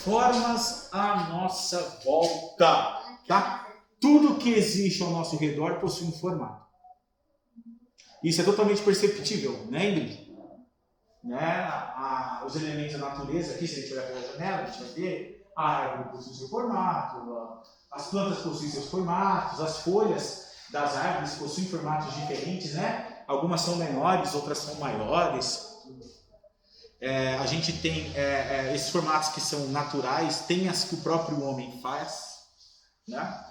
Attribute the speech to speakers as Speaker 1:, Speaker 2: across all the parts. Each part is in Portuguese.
Speaker 1: Formas à nossa volta, tá? Tudo que existe ao nosso redor possui um formato. Isso é totalmente perceptível, né, Ingrid? Né? Os elementos da natureza, aqui, se a gente olhar pela janela, a gente vai ver a árvore possui seu formato, as plantas possuem seus formatos, as folhas das árvores possuem formatos diferentes, né? Algumas são menores, outras são maiores. A gente tem esses formatos que são naturais, tem as que o próprio homem faz, né?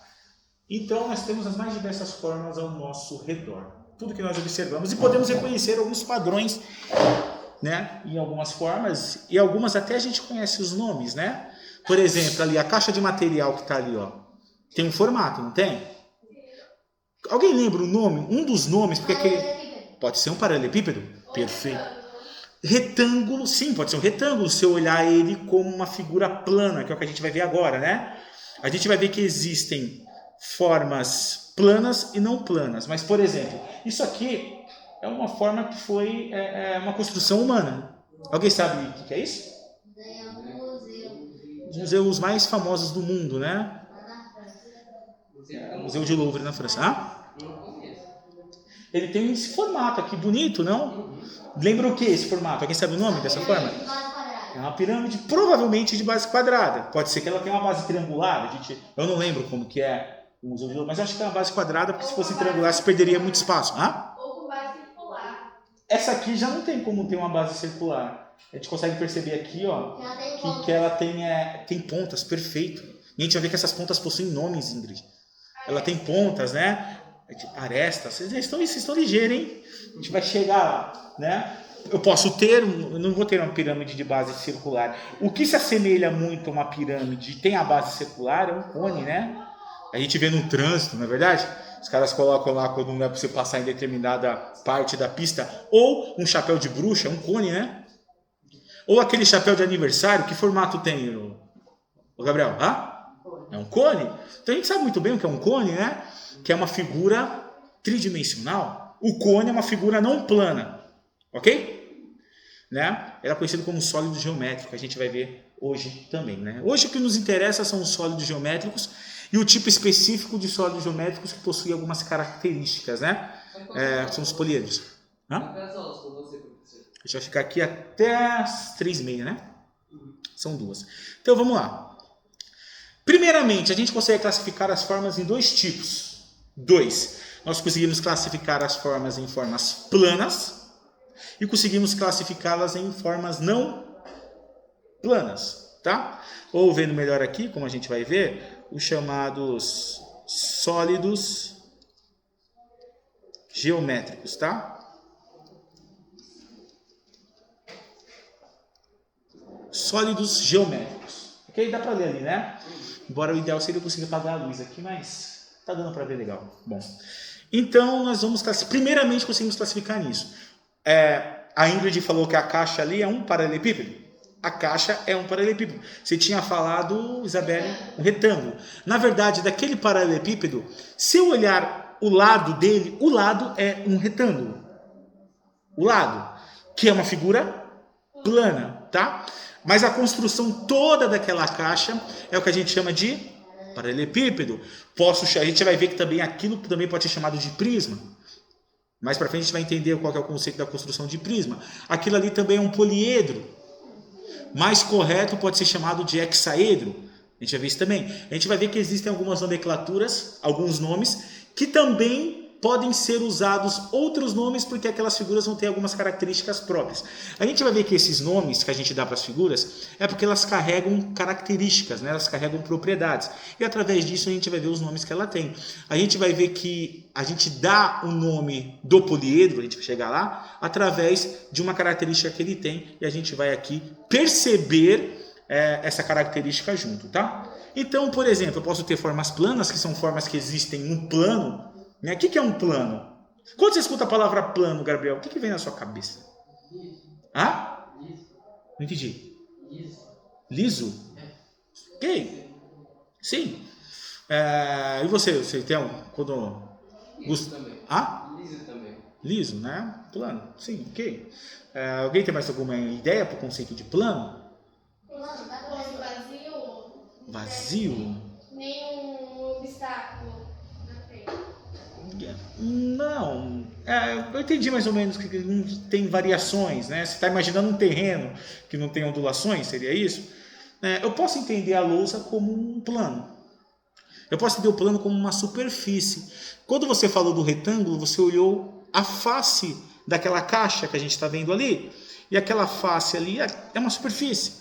Speaker 1: Então nós temos as mais diversas formas ao nosso redor, tudo que nós observamos, e podemos reconhecer alguns padrões, né? Em algumas formas, e algumas até a gente conhece os nomes, né? Por exemplo, ali a caixa de material que está ali, ó, tem um formato, não tem? Alguém lembra o nome? Um dos nomes, porque aquele pode ser um paralelepípedo, perfeito. Retângulo, sim, pode ser um retângulo, se eu olhar ele como uma figura plana, que é o que a gente vai ver agora, né? A gente vai ver que existem formas planas e não planas. Mas, por exemplo, isso aqui é uma forma que foi uma construção humana. Alguém sabe o que é isso? Os museus mais famosos do mundo, né? O Museu de Louvre, na França. Ele tem esse formato aqui, bonito, não? Lembra o que esse formato? Alguém sabe o nome dessa forma? É uma pirâmide, provavelmente de base quadrada. Pode ser que ela tenha uma base triangular. Eu não lembro como que é o Museu de Louvre, mas acho que é uma base quadrada, porque se fosse triangular, se perderia muito espaço.
Speaker 2: Ou com base circular.
Speaker 1: Essa aqui já não tem como ter uma base circular. A gente consegue perceber aqui, ó, que ela tem pontas, perfeito. E a gente vai ver que essas pontas possuem nomes, Ingrid. Ela tem pontas, né? Arestas. Vocês estão ligeiros, hein? A gente vai chegar lá, né? Eu não vou ter uma pirâmide de base circular. O que se assemelha muito a uma pirâmide e tem a base circular é um cone, né? A gente vê no trânsito, não é verdade? Os caras colocam lá quando não é para você passar em determinada parte da pista, ou um chapéu de bruxa, um cone, né? Ou aquele chapéu de aniversário, que formato tem, o Gabriel? É um cone? Então a gente sabe muito bem o que é um cone, né? Que é uma figura tridimensional. O cone é uma figura não plana, ok? Né? Ela é conhecida como sólido geométrico, a gente vai ver hoje também, né? Hoje o que nos interessa são os sólidos geométricos e o tipo específico de sólidos geométricos que possui algumas características, né? São os poliedros. A gente vai ficar aqui até as 3h30, né? São 2. Então vamos lá. Primeiramente, a gente consegue classificar as formas em 2 tipos. 2. Nós conseguimos classificar as formas em formas planas e conseguimos classificá-las em formas não planas, tá? Ou vendo melhor aqui, como a gente vai ver, os chamados sólidos geométricos, tá? Sólidos geométricos. Ok? Dá para ler ali, né? Embora o ideal seria eu conseguir apagar a luz aqui, mas tá dando para ver legal. Bom, então nós vamos primeiramente conseguimos classificar nisso. A Ingrid falou que a caixa ali é um paralelepípedo. A caixa é um paralelepípedo. Você tinha falado, Isabelle, um retângulo. Na verdade, daquele paralelepípedo, se eu olhar o lado dele, o lado é um retângulo. O lado, que é uma figura plana, tá? Mas a construção toda daquela caixa é o que a gente chama de paralelepípedo. A gente vai ver que também aquilo também pode ser chamado de prisma. Mais para frente a gente vai entender qual é o conceito da construção de prisma. Aquilo ali também é um poliedro. Mais correto pode ser chamado de hexaedro. A gente vai ver isso também. A gente vai ver que existem algumas nomenclaturas, alguns nomes, que também podem ser usados outros nomes porque aquelas figuras vão ter algumas características próprias. A gente vai ver que esses nomes que a gente dá para as figuras é porque elas carregam características, né? Elas carregam propriedades. E através disso a gente vai ver os nomes que ela tem. A gente vai ver que a gente dá o nome do poliedro, a gente vai chegar lá, através de uma característica que ele tem e a gente vai aqui perceber essa característica junto, tá? Então, por exemplo, eu posso ter formas planas, que são formas que existem no plano. O que é um plano? Quando você escuta a palavra plano, Gabriel, o que vem na sua cabeça? Não entendi. Liso? Ok. Sim. E você tem quando...
Speaker 3: Liso também.
Speaker 1: liso, né? Plano, sim, ok. Alguém tem mais alguma ideia para o conceito de plano?
Speaker 2: Plano vazio.
Speaker 1: Vazio?
Speaker 2: Nenhum obstáculo na frente.
Speaker 1: Não, eu entendi mais ou menos que não tem variações, né? Você está imaginando um terreno que não tem ondulações, seria isso? Eu posso entender a lousa como um plano. Eu posso entender o plano como uma superfície. Quando você falou do retângulo, você olhou a face daquela caixa que a gente está vendo ali, e aquela face ali é uma superfície,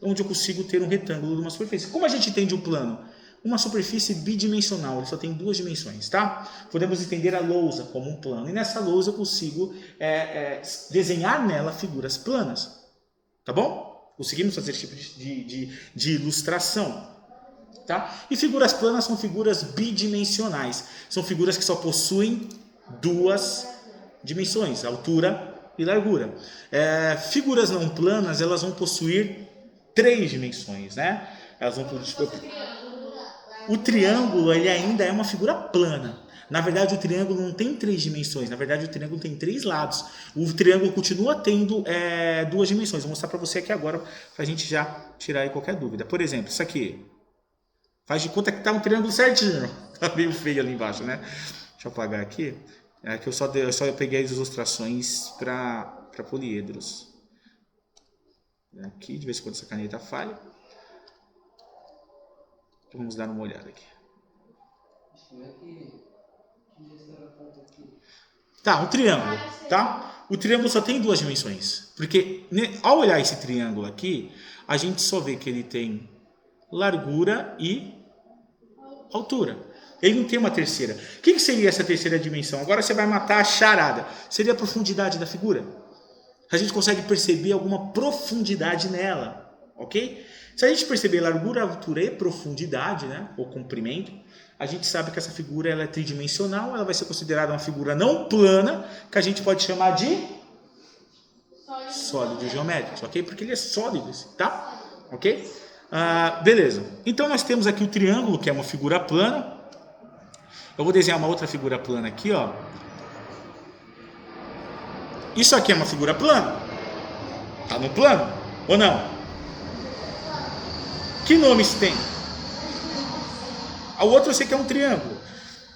Speaker 1: onde eu consigo ter um retângulo de uma superfície. Como a gente entende um plano? Uma superfície bidimensional, ele só tem duas dimensões, tá? Podemos entender a lousa como um plano, e nessa lousa eu consigo desenhar nela figuras planas, tá bom? Conseguimos fazer esse tipo de ilustração, tá? E figuras planas são figuras bidimensionais, são figuras que só possuem duas dimensões, altura e largura. Figuras não planas, elas vão possuir três dimensões, né? Elas vão O triângulo, ele ainda é uma figura plana. Na verdade, o triângulo não tem três dimensões. Na verdade, o triângulo tem três lados. O triângulo continua tendo duas dimensões. Vou mostrar para você aqui agora, para a gente já tirar aí qualquer dúvida. Por exemplo, isso aqui. Faz de conta que está um triângulo certinho. Tá meio feio ali embaixo, né? Deixa eu apagar aqui. Que eu só peguei as ilustrações para poliedros. Aqui, de vez em quando essa caneta falha. Vamos dar uma olhada aqui. Tá, um triângulo, tá? O triângulo só tem duas dimensões. Porque ao olhar esse triângulo aqui, a gente só vê que ele tem largura e altura. Ele não tem uma terceira. O que seria essa terceira dimensão? Agora você vai matar a charada. Seria a profundidade da figura. A gente consegue perceber alguma profundidade nela, ok? Se a gente perceber largura, altura e profundidade, né, ou comprimento, a gente sabe que essa figura ela é tridimensional, ela vai ser considerada uma figura não plana, que a gente pode chamar de sólido geométrico, ok? Porque ele é sólido, tá? Ok? Beleza. Então nós temos aqui o triângulo, que é uma figura plana. Eu vou desenhar uma outra figura plana aqui, ó. Isso aqui é uma figura plana? Tá no plano? Ou não? Que nomes tem? O outro eu sei que é um triângulo.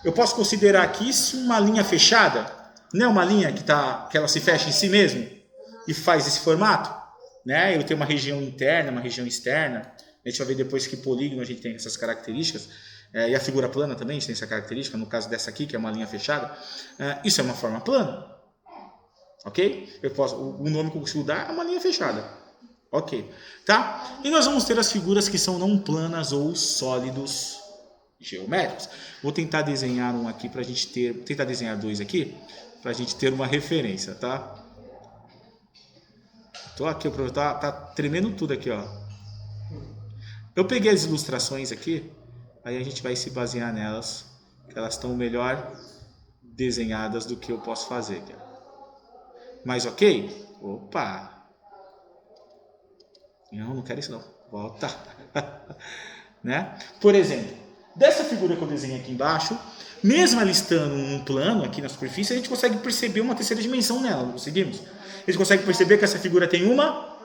Speaker 1: Eu posso considerar aqui isso uma linha fechada? Não é uma linha que ela se fecha em si mesmo e faz esse formato? Né? Eu tenho uma região interna, uma região externa. A gente vai ver depois que polígono a gente tem essas características. E a figura plana também tem essa característica. No caso dessa aqui, que é uma linha fechada. Isso é uma forma plana. Ok? O nome que eu consigo dar é uma linha fechada. Ok, tá? E nós vamos ter as figuras que são não planas ou sólidos geométricos. Vou tentar desenhar um aqui para a gente ter... Tentar desenhar dois aqui para a gente ter uma referência, tá? Tô aqui, tá tremendo tudo aqui, ó. Eu peguei as ilustrações aqui, aí a gente vai se basear nelas, que elas estão melhor desenhadas do que eu posso fazer aqui. Mas ok? Opa! Não quero isso não. Volta. Né? Por exemplo, dessa figura que eu desenhei aqui embaixo, mesmo ela estando num plano aqui na superfície, a gente consegue perceber uma terceira dimensão nela, não conseguimos? A gente consegue perceber que essa figura tem uma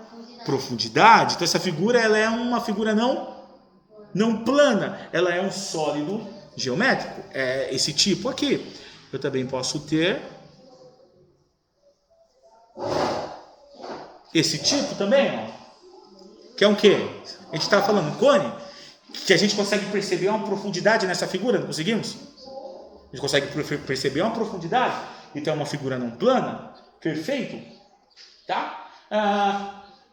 Speaker 1: profundidade. Então essa figura ela é uma figura não plana, ela é um sólido geométrico. É esse tipo aqui. Eu também posso ter esse tipo também, ó. Que é um quê? A gente estava falando um cone, que a gente consegue perceber uma profundidade nessa figura, não conseguimos? A gente consegue perceber uma profundidade, então é uma figura não plana, perfeito? Tá?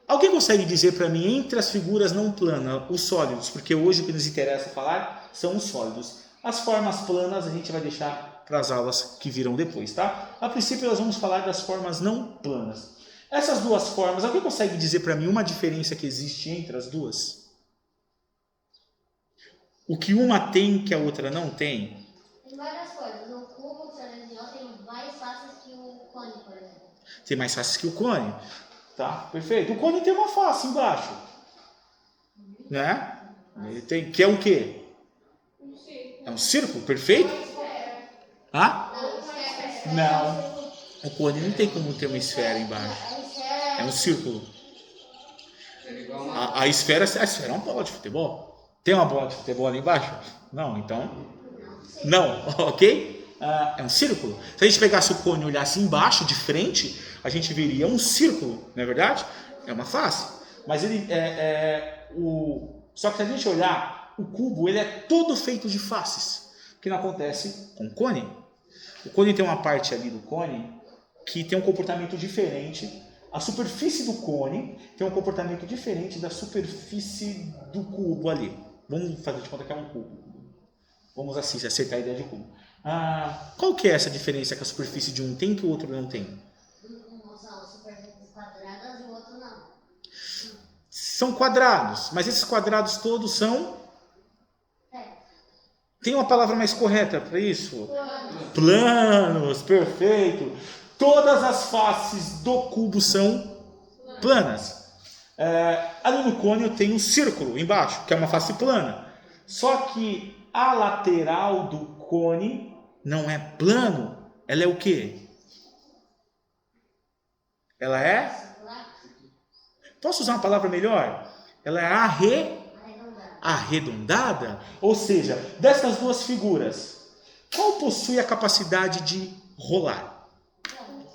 Speaker 1: Alguém consegue dizer para mim, entre as figuras não planas, os sólidos, porque hoje o que nos interessa falar são os sólidos. As formas planas a gente vai deixar para as aulas que virão depois, tá? A princípio nós vamos falar das formas não planas. Essas duas formas, alguém consegue dizer para mim uma diferença que existe entre as duas? O que uma tem que a outra não tem?
Speaker 3: Tem várias coisas. O cubo celestial tem mais faces que o cone, por exemplo.
Speaker 1: Tem mais faces que o cone. Tá, perfeito. O cone tem uma face embaixo. Né? Ele tem, que é o quê? É um círculo, perfeito? Não. O cone não tem como ter uma esfera embaixo.
Speaker 3: A esfera
Speaker 1: É um círculo.
Speaker 4: Seria igual uma...
Speaker 1: A esfera é uma bola de futebol. Tem uma bola de futebol ali embaixo? Não, então. Não, ok? É um círculo. Se a gente pegasse o cone e olhasse embaixo, de frente, a gente veria um círculo, não é verdade? É uma face. Mas ele Só que se a gente olhar, o cubo ele é todo feito de faces. O que não acontece com o cone. O cone tem uma parte ali do cone que tem um comportamento diferente. A superfície do cone tem um comportamento diferente da superfície do cubo ali. Vamos fazer de conta que é um cubo. Vamos assim, acertar a ideia de cubo. Qual que é essa diferença que a superfície de um tem que o outro não tem?
Speaker 3: Uma são superfícies quadradas e o outro não.
Speaker 1: São quadrados, mas esses quadrados todos são... Tem uma palavra mais correta para isso? Planos, perfeito. Todas as faces do cubo são planas. Ali no cone eu tenho um círculo embaixo, que é uma face plana. Só que a lateral do cone não é plano. Ela é o quê? Ela é... Posso usar uma palavra melhor? Ela é arredondada. Ou seja, dessas duas figuras, qual possui a capacidade de rolar?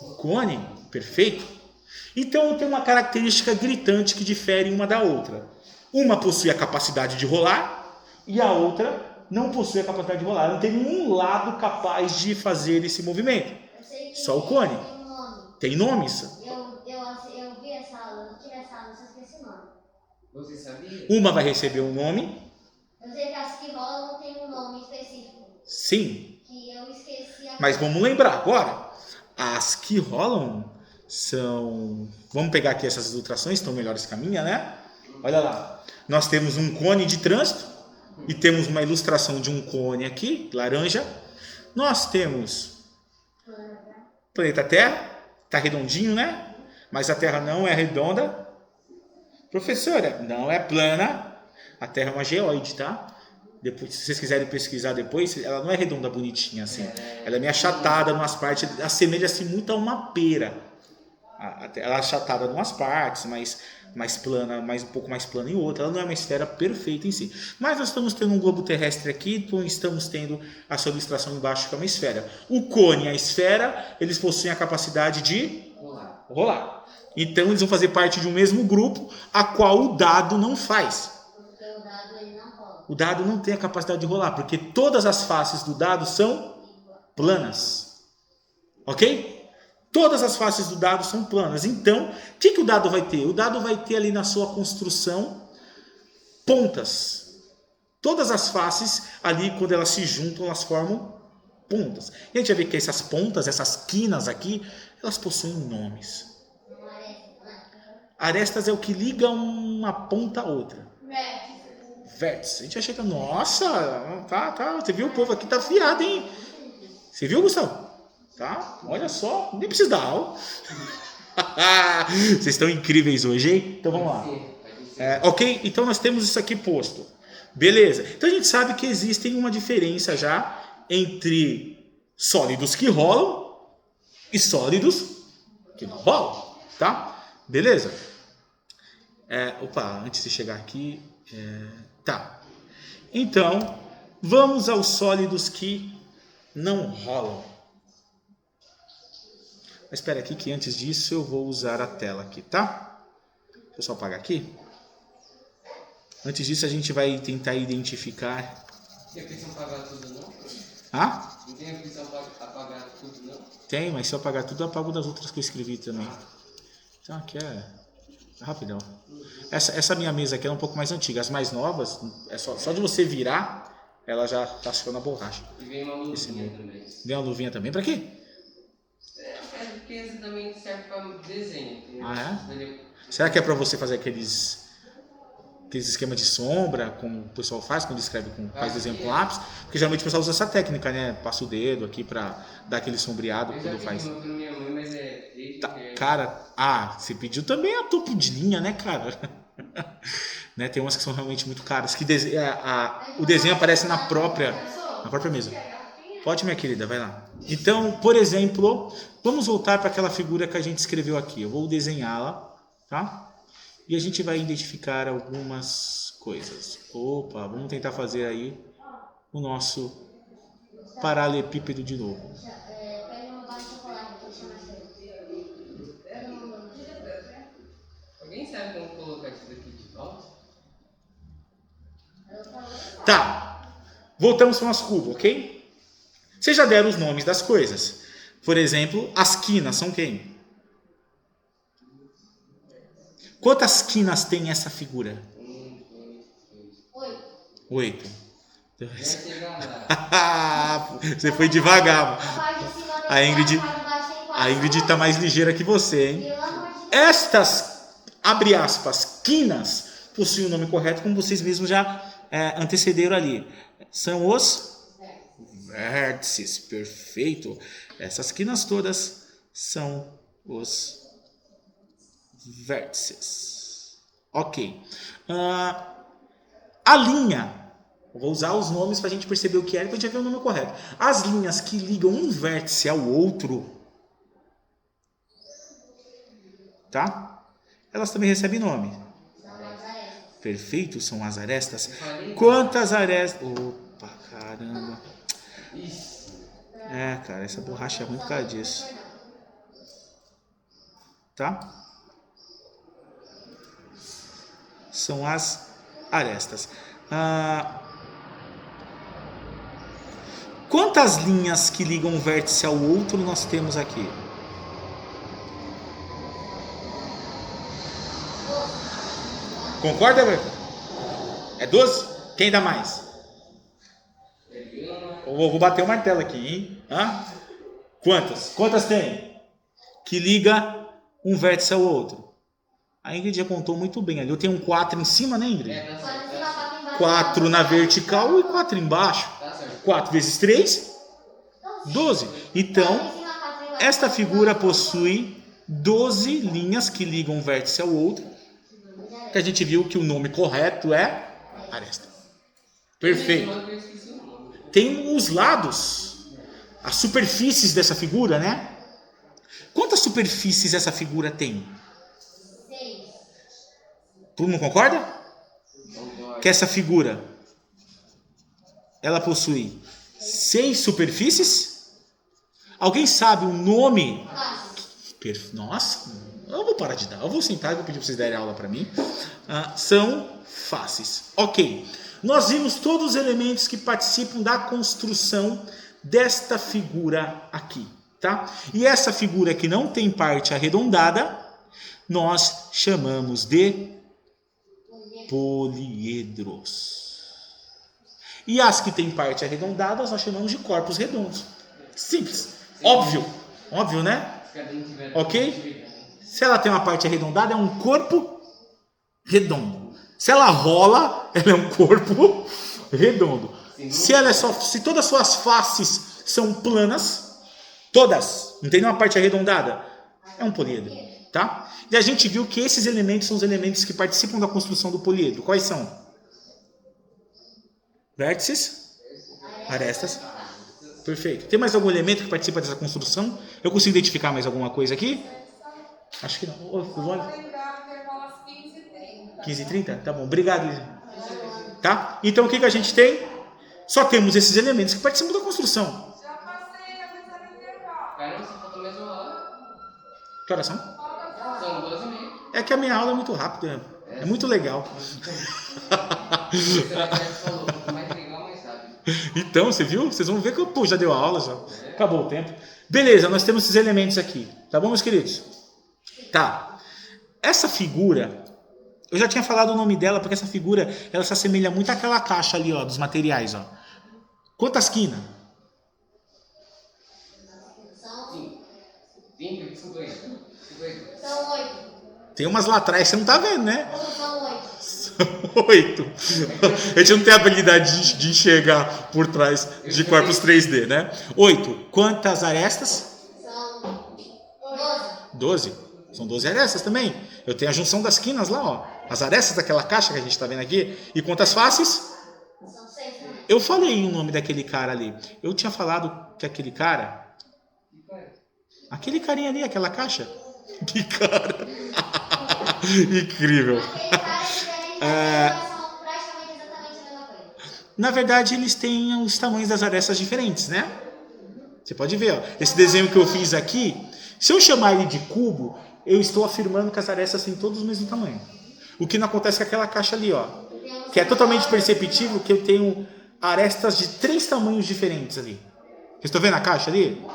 Speaker 1: O cone, perfeito. Então tem uma característica gritante que difere uma da outra. Uma possui a capacidade de rolar e a outra não possui a capacidade de rolar. Não tem nenhum lado capaz de fazer esse movimento. Só o cone. Tem nomes.
Speaker 3: Eu vi essa aula, eu tive essa aula, só esqueci o nome.
Speaker 4: Você sabia?
Speaker 1: Uma vai receber um nome.
Speaker 3: Eu sei que as que rolam tem um nome específico.
Speaker 1: Sim.
Speaker 3: Que eu esqueci agora.
Speaker 1: Mas vamos lembrar agora. As que rolam são... Vamos pegar aqui essas ilustrações, estão melhores que a minha, né? Olha lá. Nós temos um cone de trânsito e temos uma ilustração de um cone aqui, laranja. Nós temos planeta Terra, está redondinho, né? Mas a Terra não é redonda. Professora, não é plana. A Terra é uma geóide, tá? Depois, se vocês quiserem pesquisar depois, ela não é redonda bonitinha assim. Ela é meio achatada em umas partes, assemelha-se muito a uma pera. Ela é achatada em umas partes, mais plana, um pouco mais plana em outra. Ela não é uma esfera perfeita em si. Mas nós estamos tendo um globo terrestre aqui, então estamos tendo a sua ilustração embaixo que é uma esfera. O cone e a esfera, eles possuem a capacidade de rolar. Então eles vão fazer parte de um mesmo grupo, a qual o dado não faz.
Speaker 3: Porque o dado ele não rola.
Speaker 1: O dado não tem a capacidade de rolar, porque todas as faces do dado são planas. Ok? Todas as faces do dado são planas. Então, o que o dado vai ter? O dado vai ter ali na sua construção pontas. Todas as faces ali, quando elas se juntam, elas formam pontas. E a gente vai ver que essas pontas, essas quinas aqui, elas possuem nomes. Arestas é o que liga uma ponta a outra. Vértice. A gente vai chegar, nossa, tá. Você viu, o povo aqui tá afiado, hein? Você viu, Gustavo? Tá? Olha só, nem precisa dar aula. Vocês estão incríveis hoje, hein? Então vamos lá. Ok? Então nós temos isso aqui posto. Beleza. Então a gente sabe que existe uma diferença já entre sólidos que rolam e sólidos que não rolam. Tá? Beleza? Antes de chegar aqui... Tá. Então, vamos aos sólidos que não rolam. Mas espera aqui que antes disso eu vou usar a tela aqui, tá? Deixa eu só apagar aqui. Antes disso a gente vai tentar identificar...
Speaker 4: Tem a opção apagar tudo não?
Speaker 1: Não
Speaker 4: tem a opção apagar tudo não?
Speaker 1: Tem, mas se eu apagar tudo eu apago das outras que eu escrevi também. Então aqui é rapidão. Essa minha mesa aqui é um pouco mais antiga. As mais novas, só de você virar, ela já aciona a borracha.
Speaker 4: E vem uma luvinha também.
Speaker 1: Vem uma luvinha também? Pra quê?
Speaker 4: Porque esse também serve para desenho.
Speaker 1: Será que é pra você fazer aqueles esquemas de sombra, como o pessoal faz quando escreve faz desenho com lápis? Porque geralmente o pessoal usa essa técnica, né? Passa o dedo aqui pra dar aquele sombreado quando faz.
Speaker 4: Eu minha mãe, mas
Speaker 1: Cara, você pediu também a topo de linha, né, cara? Né? Tem umas que são realmente muito caras. Que o desenho aparece na própria mesa. Pode, minha querida, vai lá. Então, por exemplo, vamos voltar para aquela figura que a gente escreveu aqui. Eu vou desenhá-la, tá? E a gente vai identificar algumas coisas. Opa, vamos tentar fazer aí o nosso paralelepípedo de novo.
Speaker 3: Pega uma barra de chocolate que chama
Speaker 4: Alguém sabe como colocar isso daqui de volta?
Speaker 1: Tá, voltamos para o nosso cubo, ok? Vocês já deram os nomes das coisas. Por exemplo, as quinas são quem? Quantas quinas tem essa figura? 8.
Speaker 4: Vai chegar lá.
Speaker 1: Você foi devagar.
Speaker 3: A parte de cima
Speaker 1: A Ingrid,
Speaker 3: a parte de baixo tem 4.
Speaker 1: a Ingrid está mais ligeira que você, hein?
Speaker 3: Pelo amor de Deus.
Speaker 1: Estas, abre aspas, quinas, possuem o nome correto, como vocês mesmos já antecederam ali. São os vértices, perfeito. Essas quinas todas são os vértices. Ok. A linha, vou usar os nomes para a gente perceber o que é e para a gente ver o nome correto. As linhas que ligam um vértice ao outro, tá? Elas também recebem nome. Perfeito, são as arestas. Quantas arestas? Opa, caramba. Cara, essa borracha é ruim por causa disso. Tá? São as arestas. Quantas linhas que ligam um vértice ao outro nós temos aqui? Concorda, velho? É 12? Quem dá mais? Vou bater o martelo aqui, hein? Quantas? Quantas tem? Que liga um vértice ao outro. A Ingrid já contou muito bem ali. Eu tenho um 4 em cima, né, Ingrid? 4 na vertical e 4 embaixo. 4 vezes 3, 12. Então, esta figura possui 12 linhas que ligam um vértice ao outro. Que a gente viu que o nome correto é aresta. Perfeito. Tem os lados, as superfícies dessa figura, né? Quantas superfícies essa figura tem?
Speaker 3: 6.
Speaker 1: Todo mundo concorda? Que essa figura, ela possui 6 superfícies? Alguém sabe o nome? Nossa, eu vou parar de dar. Eu vou sentar e vou pedir para vocês darem aula para mim. São faces. Ok. Nós vimos todos os elementos que participam da construção desta figura aqui, tá? E essa figura que não tem parte arredondada, nós chamamos de poliedros. E as que têm parte arredondada, nós chamamos de corpos redondos. Simples. Óbvio. Óbvio, né? Ok? Se ela tem uma parte arredondada, é um corpo redondo. Se ela rola, ela é um corpo redondo. Se todas as suas faces são planas, todas, não tem nenhuma parte arredondada, é um poliedro, tá? E a gente viu que esses elementos são os elementos que participam da construção do poliedro. Quais são? Vértices, arestas. Perfeito. Tem mais algum elemento que participa dessa construção? Eu consigo identificar mais alguma coisa aqui? Acho que não. 15h30? Tá bom. Obrigado, Lisa. Tá? Então, o que a gente tem? Só temos esses elementos que participam da construção.
Speaker 2: Já passei, a mensagem intervalo.
Speaker 4: Caramba, você faltou mais uma hora.
Speaker 1: Que horas são?
Speaker 4: São 12h30.
Speaker 1: É que a minha aula é muito rápida. É muito legal.
Speaker 4: Você falou, quanto mais legal, mais rápido.
Speaker 1: Então, você viu? Vocês vão ver que eu já deu a aula, já. Acabou o tempo. Beleza, nós temos esses elementos aqui. Tá bom, meus queridos? Tá. Essa figura, eu já tinha falado o nome dela, porque essa figura, ela se assemelha muito àquela caixa ali, ó, dos materiais, ó. Quantas quinas?
Speaker 4: 20, 50.
Speaker 3: São 8.
Speaker 1: Tem umas lá atrás, você não tá vendo, né?
Speaker 3: São 8.
Speaker 1: São 8. A gente não tem a habilidade de enxergar por trás de corpos 3D, né? 8. Quantas arestas?
Speaker 3: São 12.
Speaker 1: 12. São 12 arestas também. Eu tenho a junção das quinas lá, ó. As arestas daquela caixa que a gente está vendo aqui. E quantas faces?
Speaker 3: São 6 também.
Speaker 1: Eu falei o nome daquele cara ali. Eu tinha falado que aquele cara... Aquele carinha ali, aquela caixa. Que cara. Incrível.
Speaker 3: Aquele cara diferente, mas são praticamente exatamente a mesma coisa.
Speaker 1: Na verdade, eles têm os tamanhos das arestas diferentes, né? Você pode ver, ó. Esse desenho que eu fiz aqui, se eu chamar ele de cubo, eu estou afirmando que as arestas têm todos o mesmo tamanho. O que não acontece com aquela caixa ali, ó. Que é totalmente perceptível que eu tenho arestas de 3 tamanhos diferentes ali. Vocês estão vendo a caixa ali?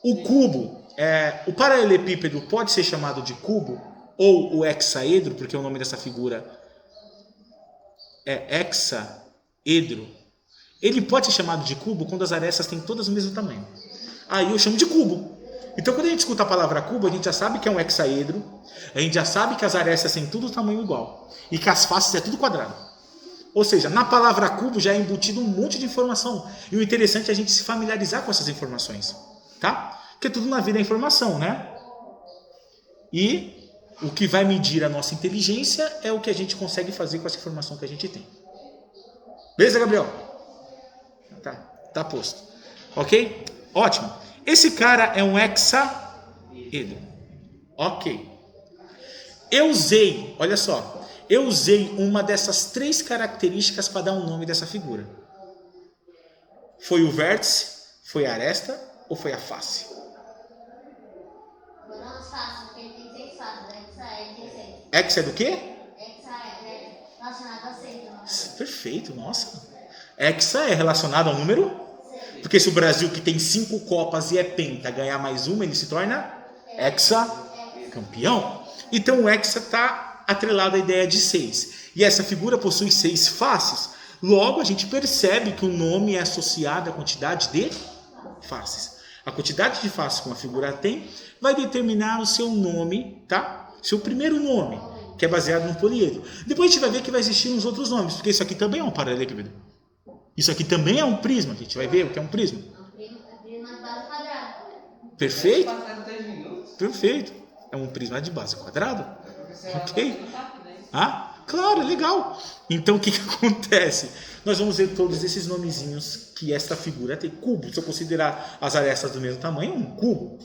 Speaker 1: O cubo, o paralelepípedo pode ser chamado de cubo, ou o hexaedro, porque o nome dessa figura é hexaedro. Ele pode ser chamado de cubo quando as arestas têm todas o mesmo tamanho. Aí eu chamo de cubo. Então quando a gente escuta a palavra cubo, a gente já sabe que é um hexaedro, a gente já sabe que as arestas têm tudo o tamanho igual, e que as faces é tudo quadrado. Ou seja, na palavra cubo já é embutido um monte de informação. E o interessante é a gente se familiarizar com essas informações. Tá? Porque tudo na vida é informação, né? E o que vai medir a nossa inteligência é o que a gente consegue fazer com essa informação que a gente tem. Beleza, Gabriel? Tá posto. Ok? Ótimo. Esse cara é um hexaedro. Ok. Olha só. Eu usei uma dessas 3 características para dar um nome dessa figura. Foi o vértice? Foi a aresta? Ou foi a face?
Speaker 3: Não as faces, porque ele tem 6 faces. Tem 6.
Speaker 1: Hexa é do quê?
Speaker 3: Relacionado a 6.
Speaker 1: Perfeito, nossa. Hexa é relacionado ao número? Porque se o Brasil, que tem 5 copas e é penta, ganhar mais uma, ele se torna hexacampeão. Então o hexa está atrelado à ideia de 6. E essa figura possui 6 faces. Logo, a gente percebe que o nome é associado à quantidade de faces. A quantidade de faces que uma figura tem vai determinar o seu nome, tá? Seu primeiro nome, que é baseado no poliedro. Depois a gente vai ver que vai existir uns outros nomes, porque isso aqui também é um paralelepípedo. Isso aqui também é um prisma, a gente vai ver o que é um prisma.
Speaker 3: É um prisma de base quadrada.
Speaker 1: Perfeito?
Speaker 4: Passaram 10 minutos.
Speaker 1: Perfeito. É um prisma de base quadrada. Ok?
Speaker 4: Rápido, hein?
Speaker 1: Ah, claro, legal. Então o que acontece? Nós vamos ver todos esses nomezinhos que esta figura tem. Cubo, se eu considerar as arestas do mesmo tamanho, um cubo.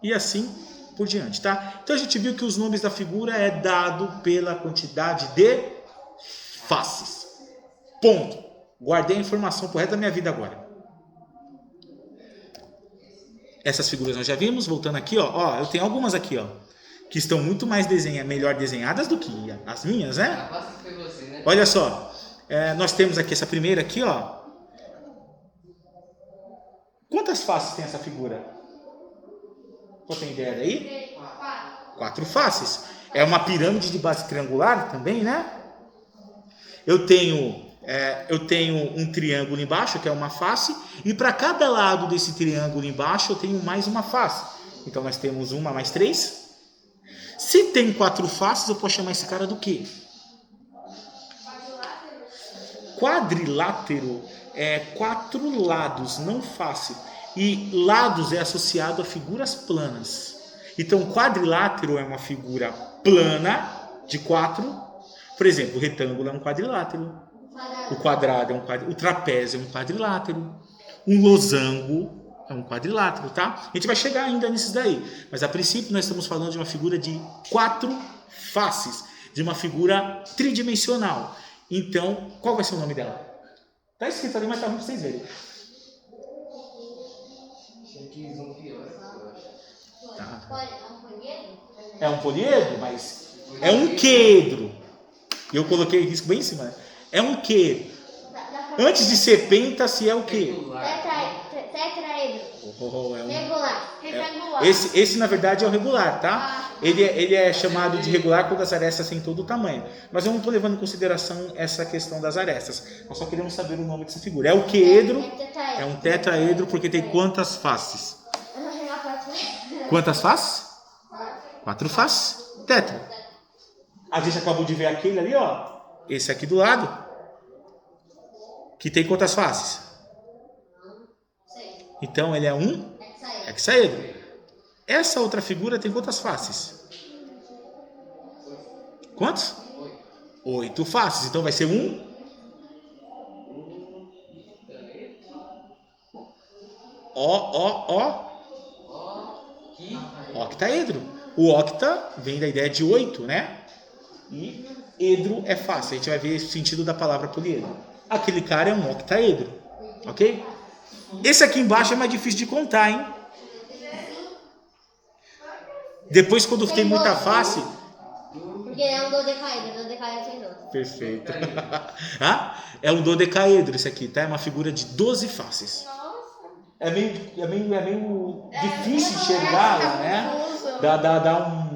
Speaker 1: E assim por diante, tá? Então a gente viu que os nomes da figura é dado pela quantidade de faces. Ponto. Guardei a informação pro resto da minha vida agora. Essas figuras nós já vimos. Voltando aqui, ó, eu tenho algumas aqui, ó, que estão muito mais melhor desenhadas do que as minhas, né?
Speaker 4: Capaz que foi você, né?
Speaker 1: Olha só, nós temos aqui essa primeira aqui, ó. Quantas faces tem essa figura? Você tem ideia daí? 4 faces. É uma pirâmide de base triangular também, né? Eu tenho um triângulo embaixo, que é uma face, e para cada lado desse triângulo embaixo eu tenho mais uma face. Então nós temos uma mais 3. Se tem 4 faces, eu posso chamar esse cara do quê? Quadrilátero é 4 lados, não face. E lados é associado a figuras planas. Então quadrilátero é uma figura plana de 4. Por exemplo, o retângulo é um quadrilátero. O quadrado é um quadrilátero. O trapézio é um quadrilátero. Um losango é um quadrilátero, tá? A gente vai chegar ainda nesses daí. Mas a princípio nós estamos falando de uma figura de 4 faces. De uma figura tridimensional. Então, qual vai ser o nome dela? Tá escrito ali, mas tá ruim pra vocês verem.
Speaker 4: Tinha que ir um pior, eu acho.
Speaker 1: Tá.
Speaker 3: É um poliedro?
Speaker 1: É um poliedro, mas é um quedro. Eu coloquei risco bem em cima, né? É um quedro. Antes de ser penta, se é o quê?
Speaker 3: Tetraedro.
Speaker 1: É um...
Speaker 3: Regular. Retangular.
Speaker 1: Esse na verdade é o regular, tá? Ele é chamado de regular quando as arestas têm todo o tamanho. Mas eu não estou levando em consideração essa questão das arestas. Nós só queremos saber o nome dessa figura. É o quedro, é um tetraedro porque tem quantas faces?
Speaker 3: Eu não cheguei a parte.
Speaker 1: Quantas faces? 4 faces. Tetra. A gente acabou de ver aquele ali, ó. Esse aqui do lado. Que tem quantas faces? Então ele é um hexaedro. Essa outra figura tem quantas faces? Quantos? 8 faces. Então vai ser um Octaedro. O octa vem da ideia de 8, né? E edro é fácil. A gente vai ver o sentido da palavra poliedro. Aquele cara é um octaedro. Ok? Esse aqui embaixo é mais difícil de contar, hein? Depois, quando tem muita face...
Speaker 3: Porque é um dodecaedro. Dodecaedro tem 12.
Speaker 1: Perfeito. É um dodecaedro esse aqui, tá? É uma figura de 12 faces. É meio difícil enxergá-la, né?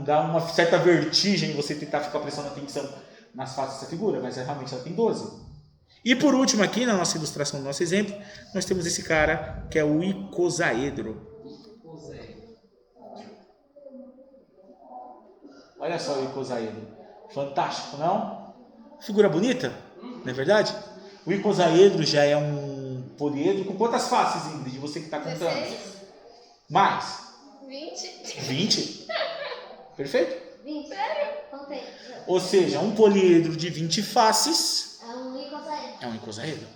Speaker 1: Dá uma certa vertigem você tentar ficar prestando atenção nas faces dessa figura, mas realmente ela tem 12. E por último aqui, na nossa ilustração, no nosso exemplo, nós temos esse cara que é o icosaedro. Olha só o icosaedro. Fantástico, não? Figura bonita, não é verdade? O icosaedro já é um poliedro com quantas faces, Ingrid? Você que está contando?
Speaker 2: 16.
Speaker 1: Mais?
Speaker 2: 20.
Speaker 1: 20? Perfeito?
Speaker 3: 20. Contei.
Speaker 1: Ou seja, um poliedro de 20 faces
Speaker 3: É um icosaedro.
Speaker 1: é um icosaedro.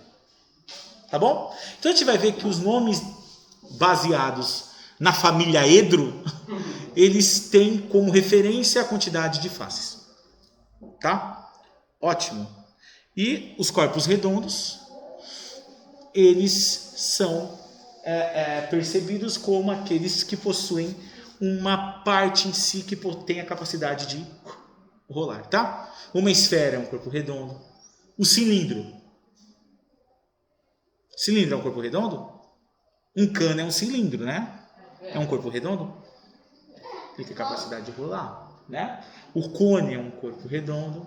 Speaker 1: Tá bom? Então a gente vai ver que os nomes baseados na família edro, eles têm como referência a quantidade de faces. Tá? Ótimo. E os corpos redondos, eles são percebidos como aqueles que possuem uma parte em si que tem a capacidade de rolar, tá? Uma esfera é um corpo redondo. O cilindro. Cilindro é um corpo redondo? Um cano é um cilindro, né? É um corpo redondo? Ele tem capacidade de rolar, né? O cone é um corpo redondo.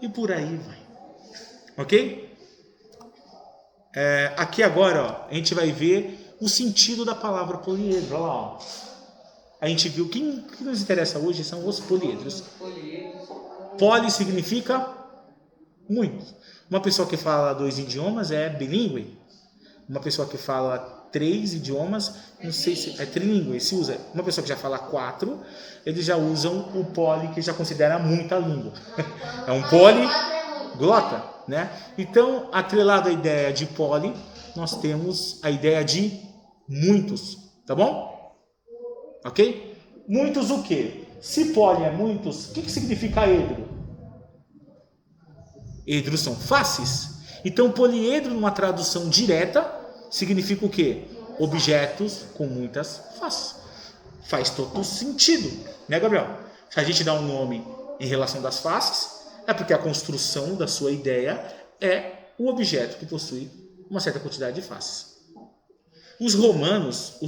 Speaker 1: E por aí vai. Ok? Aqui agora, ó, a gente vai ver o sentido da palavra poliedro. Olha lá, ó. A gente viu que o que nos interessa hoje são os poliedros. Poli significa muito. Uma pessoa que fala 2 idiomas é bilíngue. Uma pessoa que fala 3 idiomas, não sei se é trilíngue, se usa. Uma pessoa que já fala 4, eles já usam o poli, que já considera muita língua. É um poliglota, né? Então, atrelado à ideia de poli, nós temos a ideia de muitos, tá bom? Ok? Muitos o quê? Se poli é muitos, o que significa edro? Edros são faces. Então, poliedro, numa tradução direta, significa o quê? Objetos com muitas faces. Faz todo sentido, né, Gabriel? Se a gente dá um nome em relação das faces, é porque a construção da sua ideia é o objeto que possui uma certa quantidade de faces. Os romanos,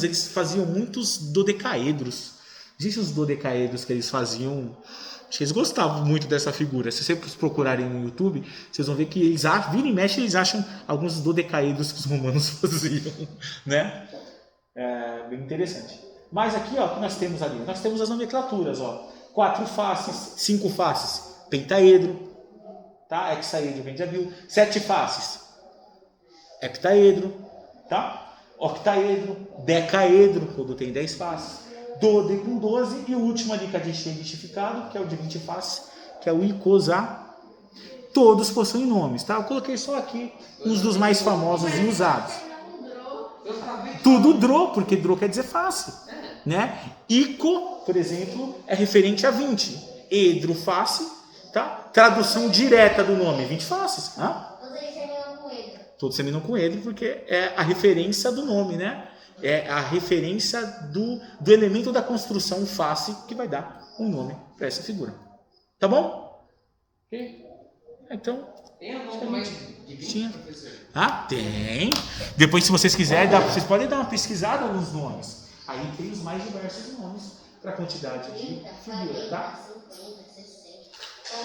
Speaker 1: eles faziam muitos dodecaedros. Existem os dodecaedros que eles faziam. Acho que eles gostavam muito dessa figura. Se vocês procurarem no YouTube, vocês vão ver que eles vira e mexe, eles acham alguns dodecaedros que os romanos faziam, né? É bem interessante. Mas aqui, ó, o que nós temos ali? Nós temos as nomenclaturas, ó. 4 faces, 5 faces, pentaedro, tá? Hexaedro vem de abril. 7 faces, heptaedro, tá? Octaedro, decaedro, quando tem 10 faces. Dode com 12 e o último ali que a gente tem identificado, que é o de 20 faces, que é o icosaedro. Todos possuem nomes, tá? Eu coloquei só aqui uns dos mais famosos e usados. Tudo dro, porque dro quer dizer face, né? Ico, por exemplo, é referente a 20. Edro, face, tá? Tradução direta do nome, 20 faces. Todos terminam com edro porque é a referência do nome, né? É a referência do elemento da construção face que vai dar um nome para essa figura. Tá bom? Ok? Então...
Speaker 4: Tem algum mais de 20, professor?
Speaker 1: Tem. Depois, se vocês quiserem, vocês podem dar uma pesquisada nos nomes. Aí tem os mais diversos nomes para a quantidade de figura, tá?
Speaker 3: 50, 60.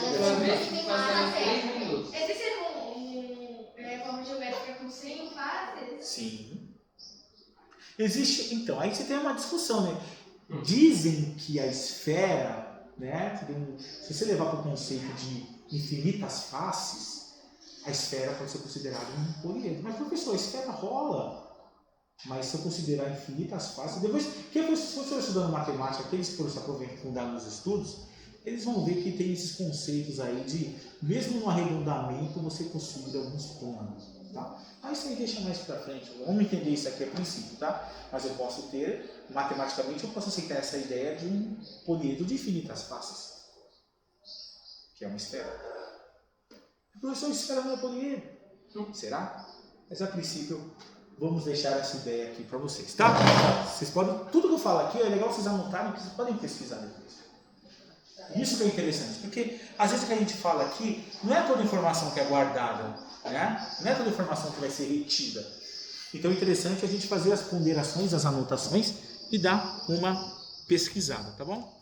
Speaker 4: Eu vejo que faz 3 minutos.
Speaker 2: Existe forma geométrica com 100 faces?
Speaker 1: Sim. Existe, então, aí você tem uma discussão, né? Dizem que a esfera, né? Se você levar para o conceito de infinitas faces, a esfera pode ser considerada um poliedro. Mas, professor, a esfera rola. Mas se eu considerar infinitas faces, depois, se você estiver estudando matemática, aqueles que foram se aprofundar nos estudos, eles vão ver que tem esses conceitos aí de, mesmo no arredondamento, você possui alguns planos. Tá? Aí isso aí deixa mais para frente. Vamos entender isso aqui a princípio, tá? Mas eu posso ter, matematicamente, eu posso aceitar essa ideia de um poliedro de infinitas faces, que é uma esfera. O professor, esfera não é poliedro. Será? Mas a princípio, vamos deixar essa ideia aqui para vocês, tá? Vocês podem, tudo que eu falo aqui é legal vocês anotarem, que vocês podem pesquisar depois. Isso que é interessante, porque às vezes o que a gente fala aqui não é toda informação que é guardada, né? Não é toda informação que vai ser retida. Então é interessante a gente fazer as ponderações, as anotações e dar uma pesquisada, tá bom?